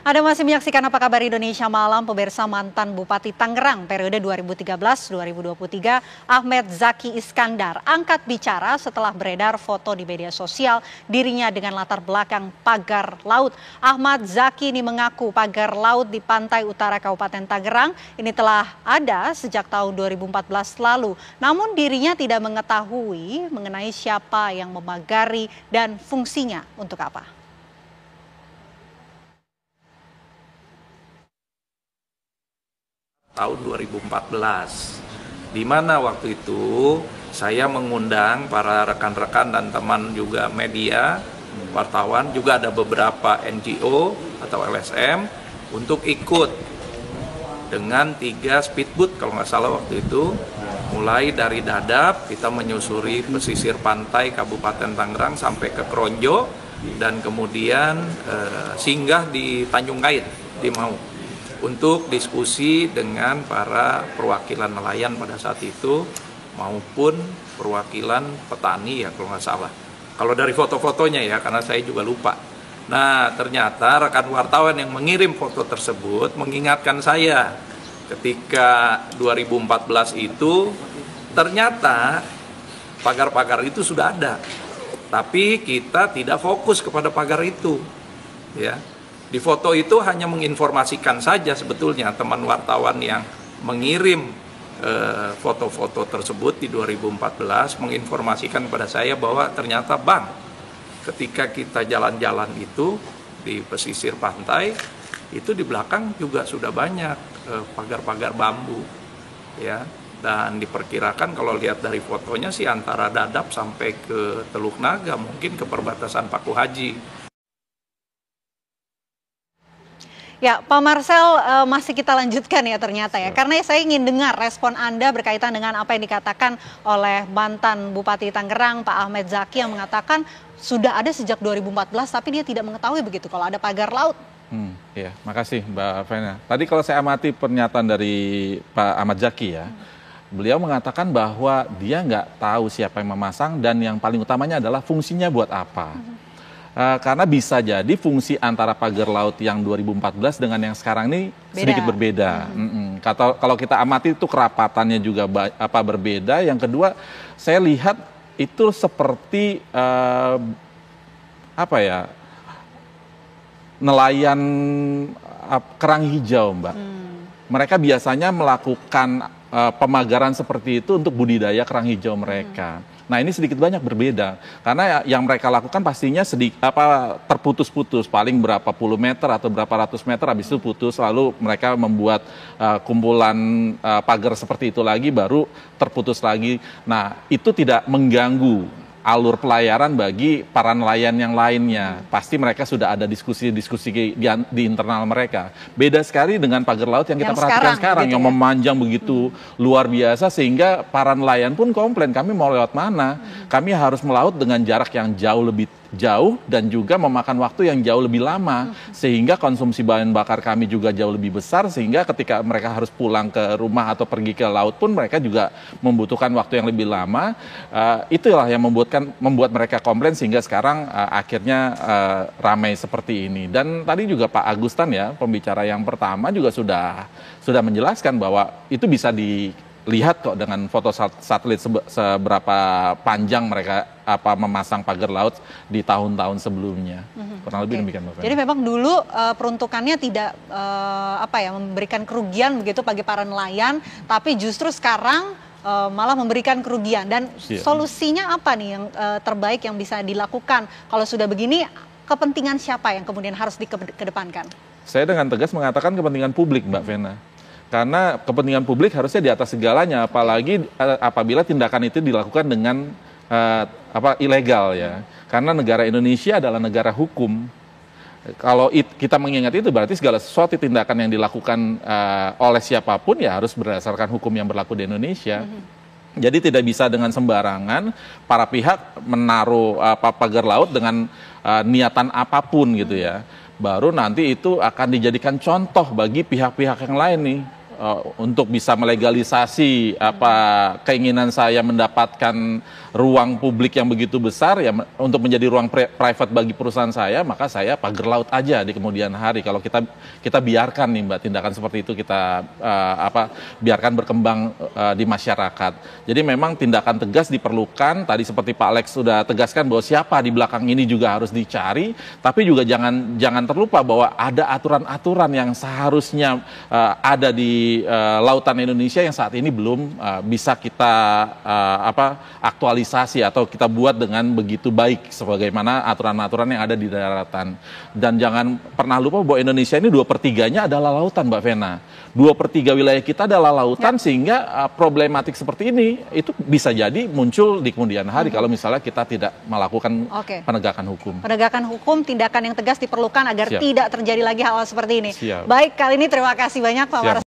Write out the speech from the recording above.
Anda masih menyaksikan Apa Kabar Indonesia Malam, pemirsa. Mantan Bupati Tangerang periode 2013-2023 Ahmed Zaki Iskandar angkat bicara setelah beredar foto di media sosial dirinya dengan latar belakang pagar laut. Ahmad Zaki ini mengaku pagar laut di pantai utara Kabupaten Tangerang ini telah ada sejak tahun 2014 lalu. Namun dirinya tidak mengetahui mengenai siapa yang memagari dan fungsinya untuk apa. Tahun 2014, di mana waktu itu saya mengundang para rekan-rekan dan teman juga media, wartawan, juga ada beberapa NGO atau LSM untuk ikut dengan 3 speedboat kalau nggak salah waktu itu. Mulai dari Dadap, kita menyusuri pesisir pantai Kabupaten Tangerang sampai ke Kronjo, dan kemudian singgah di Tanjung Kait, di Mau, untuk diskusi dengan para perwakilan nelayan pada saat itu maupun perwakilan petani ya kalau nggak salah. Kalau dari foto-fotonya ya, karena saya juga lupa. Nah, ternyata rekan wartawan yang mengirim foto tersebut mengingatkan saya ketika 2014 itu ternyata pagar-pagar itu sudah ada. Tapi kita tidak fokus kepada pagar itu. Ya. Di foto itu hanya menginformasikan saja sebetulnya teman wartawan yang mengirim foto-foto tersebut di 2014 menginformasikan kepada saya bahwa ternyata Bang, ketika kita jalan-jalan itu di pesisir pantai itu di belakang juga sudah banyak pagar-pagar bambu, ya, dan diperkirakan kalau lihat dari fotonya sih antara Dadap sampai ke Teluk Naga, mungkin ke perbatasan Paku Haji. Ya, Pak Marcel, masih kita lanjutkan ya ternyata ya. Karena saya ingin dengar respon Anda berkaitan dengan apa yang dikatakan oleh mantan Bupati Tangerang, Pak Ahmed Zaki, yang mengatakan sudah ada sejak 2014 tapi dia tidak mengetahui begitu kalau ada pagar laut. Ya, makasih Mbak Vena. Tadi kalau saya amati pernyataan dari Pak Ahmad Zaki ya, beliau mengatakan bahwa dia nggak tahu siapa yang memasang dan yang paling utamanya adalah fungsinya buat apa. Karena bisa jadi fungsi antara pagar laut yang 2014 dengan yang sekarang ini sedikit berbeda. Kalau kita amati itu kerapatannya juga berbeda. Yang kedua, saya lihat itu seperti nelayan kerang hijau, Mbak. Mereka biasanya melakukan pemagaran seperti itu untuk budidaya kerang hijau mereka. Nah, ini sedikit banyak berbeda karena yang mereka lakukan pastinya terputus-putus, paling berapa puluh meter atau berapa ratus meter, habis itu putus, lalu mereka membuat kumpulan pagar seperti itu lagi, baru terputus lagi. Nah, itu tidak mengganggu alur pelayaran bagi para nelayan yang lainnya. Pasti mereka sudah ada diskusi-diskusi di internal mereka. Beda sekali dengan pagar laut yang kita perhatikan sekarang gitu, yang memanjang begitu luar biasa sehingga para nelayan pun komplain, kami mau lewat mana? Kami harus melaut dengan jarak yang jauh lebih jauh dan juga memakan waktu yang jauh lebih lama, sehingga konsumsi bahan bakar kami juga jauh lebih besar, sehingga ketika mereka harus pulang ke rumah atau pergi ke laut pun mereka juga membutuhkan waktu yang lebih lama. Itulah yang membuat mereka komplain sehingga sekarang akhirnya ramai seperti ini. Dan tadi juga Pak Agustan ya, pembicara yang pertama juga sudah menjelaskan bahwa itu bisa dilihat kok dengan foto satelit seberapa panjang mereka memasang pagar laut di tahun-tahun sebelumnya. Kurang lebih demikian, Mbak. Jadi memang dulu peruntukannya tidak memberikan kerugian begitu bagi para nelayan, tapi justru sekarang malah memberikan kerugian. Dan solusinya apa nih yang terbaik yang bisa dilakukan? Kalau sudah begini, kepentingan siapa yang kemudian harus dikedepankan? Saya dengan tegas mengatakan kepentingan publik, Mbak Vena. Karena kepentingan publik harusnya di atas segalanya, apalagi apabila tindakan itu dilakukan dengan ilegal ya. Karena negara Indonesia adalah negara hukum. Kalau kita mengingat itu berarti segala sesuatu tindakan yang dilakukan oleh siapapun ya harus berdasarkan hukum yang berlaku di Indonesia. Jadi tidak bisa dengan sembarangan para pihak menaruh pagar laut dengan niatan apapun gitu ya. Baru nanti itu akan dijadikan contoh bagi pihak-pihak yang lain nih. untuk bisa melegalisasi keinginan saya mendapatkan ruang publik yang begitu besar ya untuk menjadi ruang private bagi perusahaan saya, maka saya pagar laut aja di kemudian hari. Kalau kita biarkan nih Mbak, tindakan seperti itu kita biarkan berkembang di masyarakat. Jadi memang tindakan tegas diperlukan. Tadi seperti Pak Alex sudah tegaskan bahwa siapa di belakang ini juga harus dicari, tapi juga jangan terlupa bahwa ada aturan-aturan yang seharusnya ada di lautan Indonesia yang saat ini belum bisa kita aktualisasi atau kita buat dengan begitu baik sebagaimana aturan-aturan yang ada di daratan. Dan jangan pernah lupa bahwa Indonesia ini 2/3-nya adalah lautan, Mbak Vena. 2/3 wilayah kita adalah lautan, sehingga problematik seperti ini itu bisa jadi muncul di kemudian hari kalau misalnya kita tidak melakukan penegakan hukum. Penegakan hukum, tindakan yang tegas diperlukan agar tidak terjadi lagi hal-hal seperti ini. Siap. Baik, kali ini terima kasih banyak Pak Waras.